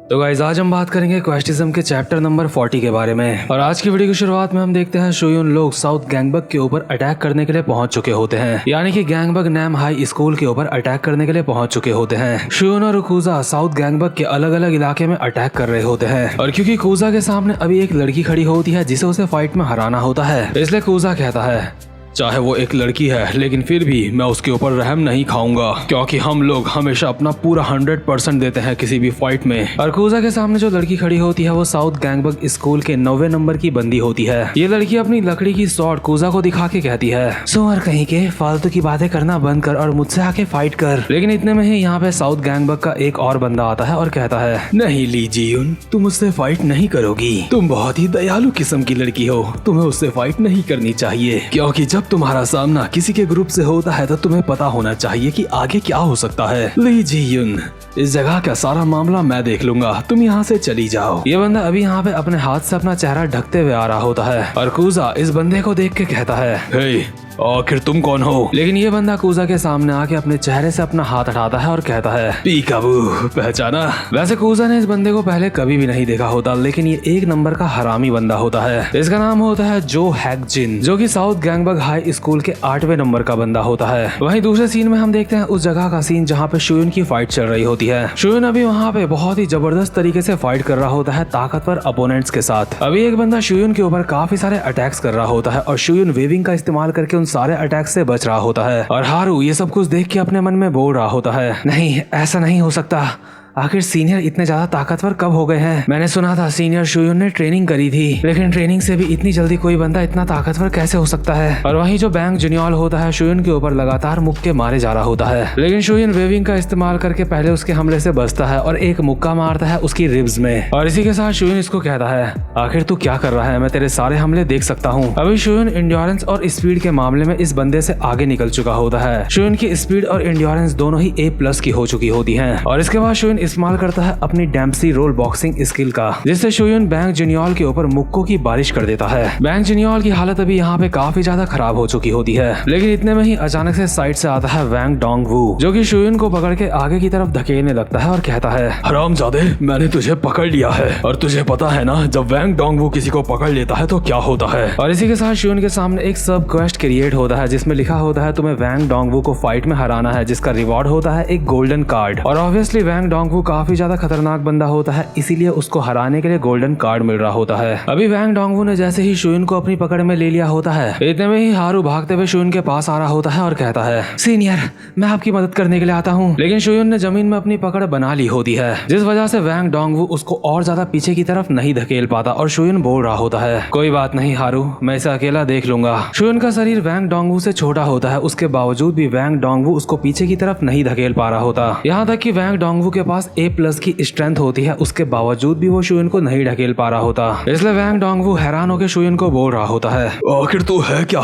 तो गाइस आज हम बात करेंगे क्वेस्टिज्म के चैप्टर नंबर 40 के बारे में। और आज की वीडियो की शुरुआत में हम देखते हैं शोयुन लोग साउथ गैंगबक के ऊपर अटैक करने के लिए पहुंच चुके होते हैं, यानी कि गैंगबक नैम हाई स्कूल के ऊपर अटैक करने के लिए पहुंच चुके होते हैं। शोयुन और कुजा साउथ गैंगबक के अलग अलग इलाके में अटैक कर रहे होते हैं और क्योंकि कुजा के सामने अभी एक लड़की खड़ी होती है जिसे उसे फाइट में हराना होता है, इसलिए कुजा कहता है चाहे वो एक लड़की है लेकिन फिर भी मैं उसके ऊपर रहम नहीं खाऊंगा, क्योंकि हम लोग हमेशा अपना पूरा 100% देते हैं किसी भी फाइट में। और कुजा के सामने जो लड़की खड़ी होती है वो साउथ गैंगबक स्कूल के 90 नंबर की बंदी होती है। ये लड़की अपनी लकड़ी की स्वॉर्ड कुजा को दिखा के कहती है सुअर कहीं के फालतू की बातें करना बंद कर और मुझसे आके फाइट कर। लेकिन इतने में ही यहाँ पे साउथ गैंगबक का एक और बंदा आता है और कहता है नहीं ली जियुन, तुम उससे फाइट नहीं करोगी, तुम बहुत ही दयालु किस्म की लड़की हो, तुम्हें उससे फाइट नहीं करनी चाहिए, क्योंकि जब तुम्हारा सामना किसी के ग्रुप से होता है तो तुम्हें पता होना चाहिए कि आगे क्या हो सकता है। ली जियुन, इस जगह का सारा मामला मैं देख लूंगा, तुम यहाँ से चली जाओ। ये बंदा अभी यहाँ पे अपने हाथ से अपना चेहरा ढकते हुए आ रहा होता है और कुजा इस बंदे को देख के कहता है हे आखिर तुम कौन हो। लेकिन ये बंदा कुजा के सामने आके अपने चेहरे से अपना हाथ हटाता है और कहता है पीकाबू, पहचाना। वैसे कुजा ने इस बंदे को पहले कभी भी नहीं देखा होता, लेकिन ये एक नंबर का हरामी बंदा होता है। इसका नाम होता है जो हैकजिन, जो कि साउथ गैंगबक हाई स्कूल के 8वें नंबर का बंदा होता है। वहीं दूसरे सीन में हम देखते हैं उस जगह का सीन जहाँ पे शोयुन की फाइट चल रही होती है। शोयुन अभी वहाँ पे बहुत ही जबरदस्त तरीके से फाइट कर रहा होता है ताकतवर अपोनेंट्स के साथ। अभी एक बंदा शोयुन के ऊपर काफी सारे अटैक्स कर रहा होता है और शोयुन वेविंग का इस्तेमाल करके उन सारे अटैक से बच रहा होता है। और हारू ये सब कुछ देख के अपने मन में बोल रहा होता है नहीं ऐसा नहीं हो सकता, आखिर सीनियर इतने ज्यादा ताकतवर कब हो गए हैं। मैंने सुना था सीनियर शोयुन ने ट्रेनिंग करी थी, लेकिन ट्रेनिंग से भी इतनी जल्दी कोई बंदा इतना ताकतवर कैसे हो सकता है। और वहीं जो बैंग जुनियल होता है शोयुन के ऊपर लगातार मुक्के मारे जा रहा होता है, लेकिन शोयुन वेविंग का इस्तेमाल करके पहले उसके हमले से बचता है और एक मुक्का मारता है उसकी रिब्स में। और इसी के साथ शोयुन इसको कहता है आखिर तू क्या कर रहा है, मैं तेरे सारे हमले देख सकता हूँ। अभी शोयुन इंड्योरेंस और स्पीड के मामले में इस बंदे से आगे निकल चुका होता है। शोयुन की स्पीड और इंड्योरेंस दोनों ही A+ की हो चुकी होती है। और इसके बाद शोयुन इस्तेमाल करता है अपनी डेम्पसी रोल बॉक्सिंग स्किल का, जिससे शोयुन बैंग जुनियल के ऊपर मुक्कों की बारिश कर देता है। बैंग जुनियल की हालत अभी यहाँ पे काफी ज्यादा खराब हो चुकी होती है, लेकिन इतने में ही अचानक से साइड से आता है वैंग डोंगवू, जो कि शोयुन को पकड़ के आगे की तरफ धकेलने लगता है और कहता है हरामजादे, मैंने तुझे पकड़ लिया है और तुझे पता है ना जब वैंग डोंगवू किसी को पकड़ लेता है तो क्या होता है। और इसी के साथ शोयुन के सामने एक सब क्वेस्ट क्रिएट होता है जिसमें लिखा होता है तुम्हें वैंग डोंगवू को फाइट में हराना है, जिसका रिवॉर्ड होता है एक गोल्डन कार्ड। और ऑब्वियसली वैंग डोंगवू काफी ज्यादा खतरनाक बंदा होता है, इसीलिए उसको हराने के लिए गोल्डन कार्ड मिल रहा होता है। अभी वैंग डोंगवू ने जैसे ही शोयुन को अपनी पकड़ में ले लिया होता है, इतने में ही हारू भागते हुए शोयुन के पास आ रहा होता है और कहता है सीनियर मैं आपकी मदद करने के लिए आता हूँ। लेकिन शोयुन ने जमीन में अपनी पकड़ बना ली होती है, जिस वजह से वैंग डोंगवू उसको और ज्यादा पीछे की तरफ नहीं धकेल पाता और शोयुन बोल रहा होता है कोई बात नहीं हारू, मैं इसे अकेला देख लूंगा। शोयुन का शरीर वैंग डोंगवू से छोटा होता है, उसके बावजूद भी वैंग डोंगवू उसको पीछे की तरफ नहीं धकेल पा रहा होता। यहाँ तक कि वैंग डोंगवू के पास A+ की स्ट्रेंथ होती है, उसके बावजूद भी वो शोयुन को नहीं ढकेल पा रहा होता। इसलिए वैंग डोंगवू हैरान होकर शोयुन को बोल रहा होता है आखिर तू है क्या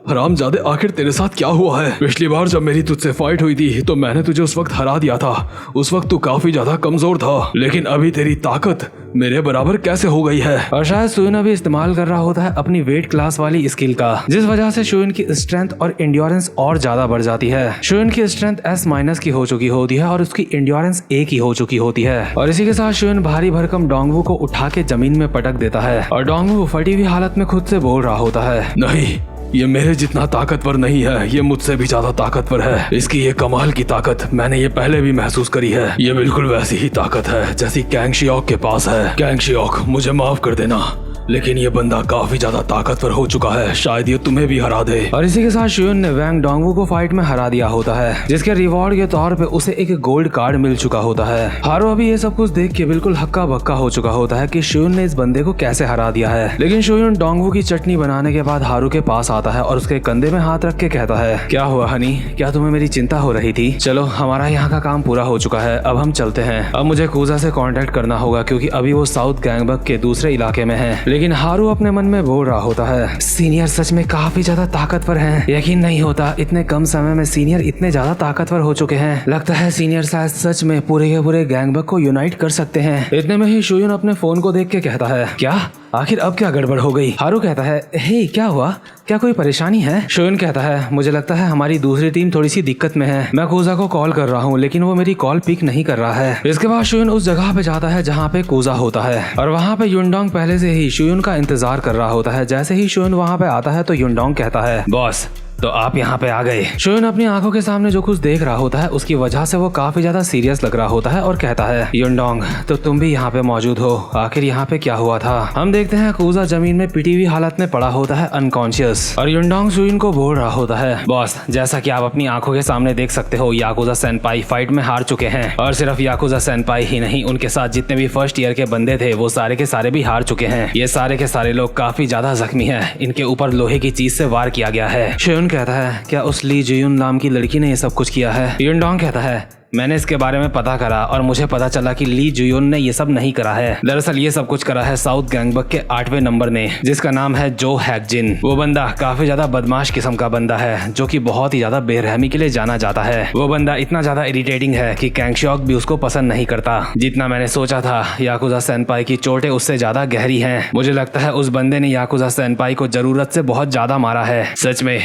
हरामजादे, आखिर तेरे साथ क्या हुआ है। पिछली बार जब मेरी तुझसे फाइट हुई थी तो मैंने तुझे उस वक्त हरा दिया था, उस वक्त तू काफी ज्यादा कमजोर था, लेकिन अभी तेरी ताकत मेरे बराबर कैसे हो गई है। और शायद शोयुन अभी इस्तेमाल कर रहा होता है अपनी वेट क्लास वाली स्किल का, जिस वजह से शोयुन की स्ट्रेंथ और इंड्योरेंस और ज्यादा बढ़ जाती है। शोयुन की स्ट्रेंथ S- की हो चुकी होती है और उसकी इंड्योरेंस A की हो चुकी होती है। और इसी के साथ शोयुन भारी भरकम डोंगवू को उठा के जमीन में पटक देता है और डोंगवू फटी हुई हालत में खुद से बोल रहा होता है नहीं, ये मेरे जितना ताकतवर नहीं है, ये मुझसे भी ज्यादा ताकतवर है। इसकी ये कमाल की ताकत मैंने ये पहले भी महसूस करी है, ये बिल्कुल वैसी ही ताकत है जैसी कैंग शियोक के पास है। कैंग शियोक मुझे माफ कर देना, लेकिन ये बंदा काफी ज्यादा ताकतवर हो चुका है, शायद ये तुम्हें भी हरा दे। और इसी के साथ शोयुन ने वैंग डोंगवू को फाइट में हरा दिया होता है, जिसके रिवॉर्ड के तौर पे उसे एक गोल्ड कार्ड मिल चुका होता है। हारू अभी ये सब कुछ देख के बिल्कुल हक्का बक्का हो चुका होता है कि शोयुन ने इस बंदे को कैसे हरा दिया है। लेकिन शोयुन डोंगवू की चटनी बनाने के बाद हारू के पास आता है और उसके कंधे में हाथ रख के कहता है क्या हुआ हनी, क्या तुम्हें मेरी चिंता हो रही थी। चलो हमारा यहाँ का काम पूरा हो चुका है, अब हम चलते हैं। अब मुझे कुजा से कांटेक्ट करना होगा क्योंकि अभी वो साउथ गैंगबक के दूसरे इलाके में है। लेकिन हारू अपने मन में बोल रहा होता है सीनियर सच में काफी ज्यादा ताकतवर हैं, यकीन नहीं होता इतने कम समय में सीनियर इतने ज्यादा ताकतवर हो चुके हैं। लगता है सीनियर शायद सच में पूरे के पूरे गैंगबक को यूनाइट कर सकते हैं। इतने में ही शोयुन अपने फोन को देख के कहता है क्या आखिर अब क्या गड़बड़ हो गई? हारू कहता है, हे क्या हुआ, क्या कोई परेशानी है? शोयन कहता है, मुझे लगता है हमारी दूसरी टीम थोड़ी सी दिक्कत में है। मैं कूजा को कॉल कर रहा हूँ लेकिन वो मेरी कॉल पिक नहीं कर रहा है। इसके बाद शोयन उस जगह पे जाता है जहाँ पे कूजा होता है और वहाँ पे युनडोंग पहले से ही शोयन का इंतजार कर रहा होता है। जैसे ही शोयन वहाँ पे आता है तो युनडोंग कहता है, बॉस तो आप यहाँ पे आ गए। शोयन अपनी आंखों के सामने जो कुछ देख रहा होता है उसकी वजह से वो काफी ज्यादा सीरियस लग रहा होता है और कहता है, युनडोंग तो तुम भी यहाँ पे मौजूद हो, आखिर यहाँ पे क्या हुआ था? हम देखते हैं कूजा जमीन में पिटी हुई हालत में पड़ा होता है अनकॉन्शियस और युनडोंग शोयन को बोल रहा होता है, बॉस जैसा कि आप अपनी आंखों के सामने देख सकते हो याकुजा सेनपाई फाइट में हार चुके हैं और सिर्फ याकुजा सेनपाई ही नहीं, उनके साथ जितने भी फर्स्ट ईयर के बंदे थे वो सारे के सारे भी हार चुके हैं। ये सारे के सारे लोग काफी ज्यादा जख्मी है, इनके ऊपर लोहे की चीज से वार किया गया है। शोयन कहता है, क्या उस ली जुयुन नाम की लड़की ने ये सब कुछ किया है? युनडोंग कहता है, मैंने इसके बारे में पता करा और मुझे पता चला कि ली जुयुन ने ये सब नहीं करा है। दरअसल ये सब कुछ करा है साउथ गैंगबक के 8वें नंबर ने, जिसका नाम है जो हैकजिन। वो बंदा काफी ज्यादा बदमाश किस्म का बंदा है जो कि बहुत ही ज्यादा बेरहमी के लिए जाना जाता है। वो बंदा इतना ज्यादा इरिटेटिंग है कि कैंगशॉक भी उसको पसंद नहीं करता। जितना मैंने सोचा था याकुजा सेनपाई की चोटें उससे ज्यादा गहरी हैं। मुझे लगता है उस बंदे ने याकुजा सेनपाई को जरूरत से बहुत ज्यादा मारा है। सच में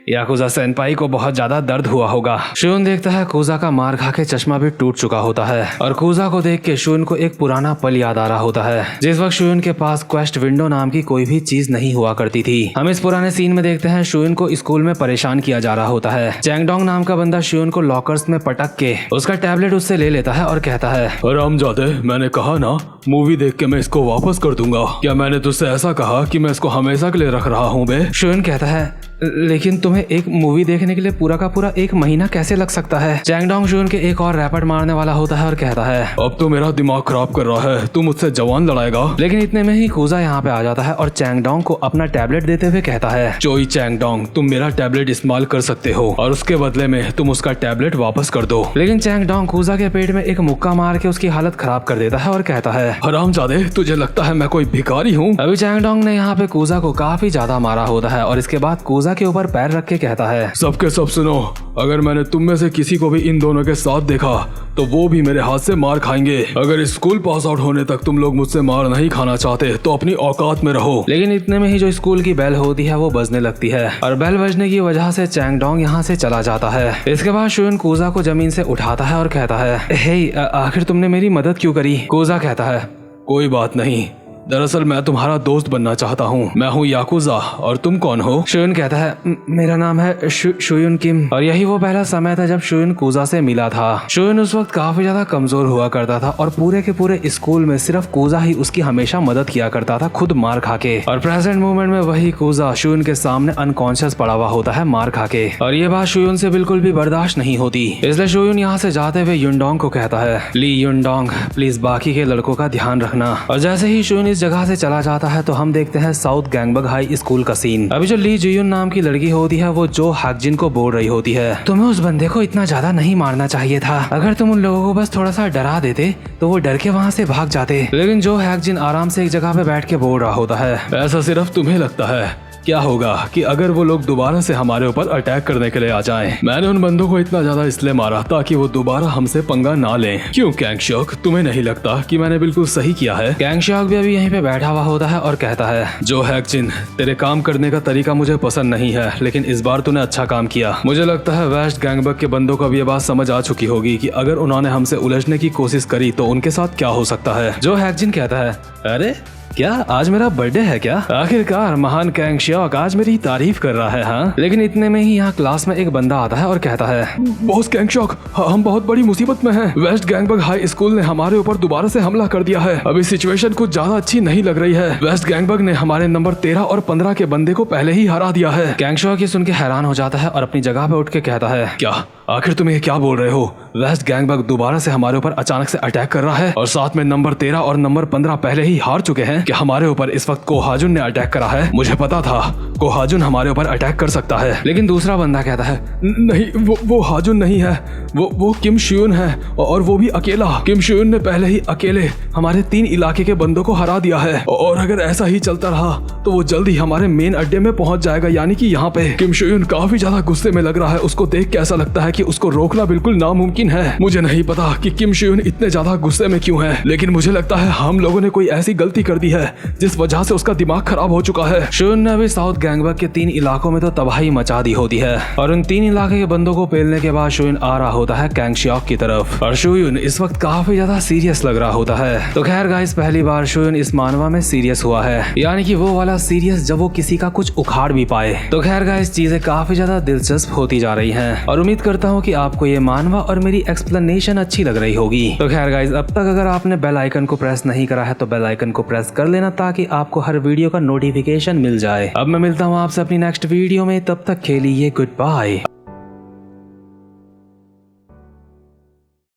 याकुजा सेनपाई को बहुत ज्यादा दर्द हुआ होगा। शोयन देखता है कूजा का मार खा के चश्मा भी टूट चुका होता है और कूजा को देख के शोयन को एक पुराना पल याद आ रहा होता है जिस वक्त शोयन के पास क्वेस्ट विंडो नाम की कोई भी चीज नहीं हुआ करती थी। हम इस पुराने सीन में देखते हैं शोयन को स्कूल में परेशान किया जा रहा होता है। चैंगडोंग नाम का बंदा शोयन को लॉकर्स में पटक के उसका टैबलेट उससे ले लेता है और कहता है, हरामजादे, मैंने कहा ना मूवी देख के मैं इसको वापस कर दूंगा। क्या मैंने तुझसे ऐसा कहा कि मैं इसको हमेशा के लिए रख रहा हूँ बे? शोयन कहता है, लेकिन तुम्हें एक मूवी देखने के लिए पूरा का पूरा 1 महीना कैसे लग सकता है? चैंगडोंग शोयन के एक और रैपट मारने वाला होता है और कहता है, अब तो मेरा दिमाग खराब कर रहा है, तू मुझसे जवान लड़ाएगा। लेकिन इतने में ही कूजा यहाँ पे आ जाता है और चैंगडोंग को अपना टैबलेट देते हुए कहता है, चोई चैंगडोंग, तुम मेरा टैबलेट इस्तेमाल कर सकते हो और उसके बदले में तुम उसका टैबलेट वापस कर दो। लेकिन चैंगडोंग कूजा के पेट में एक मुक्का मार के उसकी हालत खराब कर देता है और कहता है, हरामजादे, तुझे लगता है मैं कोई भिखारी हूँ? अभी चैंगडोंग ने यहाँ पे कूजा को काफी ज्यादा मारा होता है और इसके बाद कूजा के ऊपर पैर रख के कहता है, सबके सब सुनो, अगर मैंने तुम में से किसी को भी इन दोनों के साथ देखा तो वो भी मेरे हाथ से मार खाएंगे। अगर स्कूल पास आउट होने तक तुम लोग मुझसे मार नहीं खाना चाहते तो अपनी औकात में रहो। लेकिन इतने में ही जो स्कूल की बेल होती है वो बजने लगती है और बेल बजने की वजह से चैंगडोंग यहाँ से चला जाता है। इसके बाद शोयन कूजा को जमीन से उठाता है और कहता है, हे आखिर तुमने मेरी मदद क्यों करी? कूजा कहता है, कोई बात नहीं, दरअसल मैं तुम्हारा दोस्त बनना चाहता हूँ। मैं हूँ याकुजा और तुम कौन हो? शोयन कहता है, मेरा नाम है शोयन किम। और यही वो पहला समय था जब शोयन कूजा से मिला था। शोयन उस वक्त काफी ज्यादा कमजोर हुआ करता था और पूरे के पूरे स्कूल में सिर्फ कूजा ही उसकी हमेशा मदद किया करता था, खुद मार खा के। और प्रेजेंट मोमेंट में वही कूजा शोयन के सामने अनकॉन्शियस पड़ा हुआ होता है मार खा के। और ये बात शोयन से बिल्कुल भी बर्दाश्त नहीं होती, इसलिए शोयन यहाँ से जाते हुए युनडोंग को कहता है, ली युनडोंग, प्लीज बाकी के लड़कों का ध्यान रखना। और जैसे ही शोयन इस जगह से चला जाता है तो हम देखते हैं साउथ गैंगबक हाई स्कूल का सीन। अभी जो ली जुयुन नाम की लड़की होती है वो जो हैकजिन को बोल रही होती है, तुम्हें उस बंदे को इतना ज्यादा नहीं मारना चाहिए था। अगर तुम उन लोगों को बस थोड़ा सा डरा देते तो वो डर के वहाँ से भाग जाते। लेकिन जो हैकजिन आराम से एक जगह पे बैठ के बोल रहा होता है, ऐसा सिर्फ तुम्हें लगता है। क्या होगा कि अगर वो लोग दोबारा से हमारे ऊपर अटैक करने के लिए आ जाएं? मैंने उन बंदों को इतना ज्यादा इसलिए मारा ताकि वो दोबारा हमसे पंगा ना लें। क्यों कैंगशॉक, तुम्हें नहीं लगता कि मैंने बिल्कुल सही किया है? कैंगशॉक भी अभी यहीं पे बैठा हुआ होता है और कहता है, जो हैकजिन, तेरे काम करने का तरीका मुझे पसंद नहीं है, लेकिन इस बार तूने अच्छा काम किया। मुझे लगता है वेस्ट गैंगबक के बंदों को भी ये बात समझ आ चुकी होगी कि अगर उन्होंने हमसे उलझने की कोशिश करी तो उनके साथ क्या हो सकता है। जो हैकजिन कहता है, अरे क्या आज मेरा बर्थडे है क्या? आखिरकार महान कैंगशॉक आज मेरी तारीफ कर रहा है। हाँ, लेकिन इतने में ही यहाँ क्लास में एक बंदा आता है और कहता है, बॉस कैंगशॉक, हम बहुत बड़ी मुसीबत में हैं। वेस्ट गैंगबक हाई स्कूल ने हमारे ऊपर दोबारा से हमला कर दिया है। अभी सिचुएशन कुछ ज्यादा अच्छी नहीं लग रही है। वेस्ट गैंगबक ने हमारे नंबर 13 और 15 के बंदे को पहले ही हरा दिया है। कैंगशॉक ये सुन के हैरान हो जाता है और अपनी जगह पे उठ के कहता है, क्या आखिर तुम ये क्या बोल रहे हो? वेस्ट गैंगबक दोबारा से हमारे ऊपर अचानक से अटैक कर रहा है और साथ में नंबर 13 और नंबर 15 पहले ही हार चुके हैं। कि हमारे ऊपर इस वक्त कोहाजुन ने अटैक करा है। मुझे पता था कोहाजुन हमारे ऊपर अटैक कर सकता है। लेकिन दूसरा बंदा कहता है, नहीं, वो हाजुन नहीं है, वो किम शियुन है और वो भी अकेला। किम शियुन ने पहले ही अकेले हमारे 3 इलाके के बंदों को हरा दिया है और अगर ऐसा ही चलता रहा तो वो जल्द ही हमारे मेन अड्डे में पहुंच जाएगा, यानी कि यहाँ पे। किम शियुन काफी ज्यादा गुस्से में लग रहा है। उसको देख के ऐसा लगता है कि उसको रोकना बिल्कुल नामुमकिन है। मुझे नहीं पता कि किम शोयून इतने ज्यादा गुस्से में क्यों है, लेकिन मुझे लगता है हम लोगों ने कोई ऐसी गलती कर दी है जिस वजह से उसका दिमाग खराब हो चुका है। शोयून ने अभी साउथ गैंगबक के 3 इलाकों में तो तबाही मचा दी होती है और उन 3 इलाके के बंदों को पेलने के बाद शोयून आ रहा होता है कैंगशियोक की तरफ और शोयून इस वक्त काफी ज्यादा सीरियस लग रहा होता है। तो खैर गाइस, पहली बार शोयून इस मानवा में सीरियस हुआ है, यानी कि वो वाला सीरियस जब वो किसी का कुछ उखाड़ भी पाए। तो खैर गाइस, चीजें काफी ज्यादा दिलचस्प होती जा रही हैं और उम्मीद करता हूँ कि आपको ये मानवा और मेरी एक्सप्लेनेशन अच्छी लग रही होगी। तो खैर गाइस, अब तक अगर आपने बेल आइकन को प्रेस नहीं करा है तो बेल आइकन को प्रेस कर लेना ताकि आपको हर वीडियो का नोटिफिकेशन मिल जाए। अब मैं मिलता हूँ आपसे अपनी नेक्स्ट वीडियो में, तब तक के लिए गुड बाय।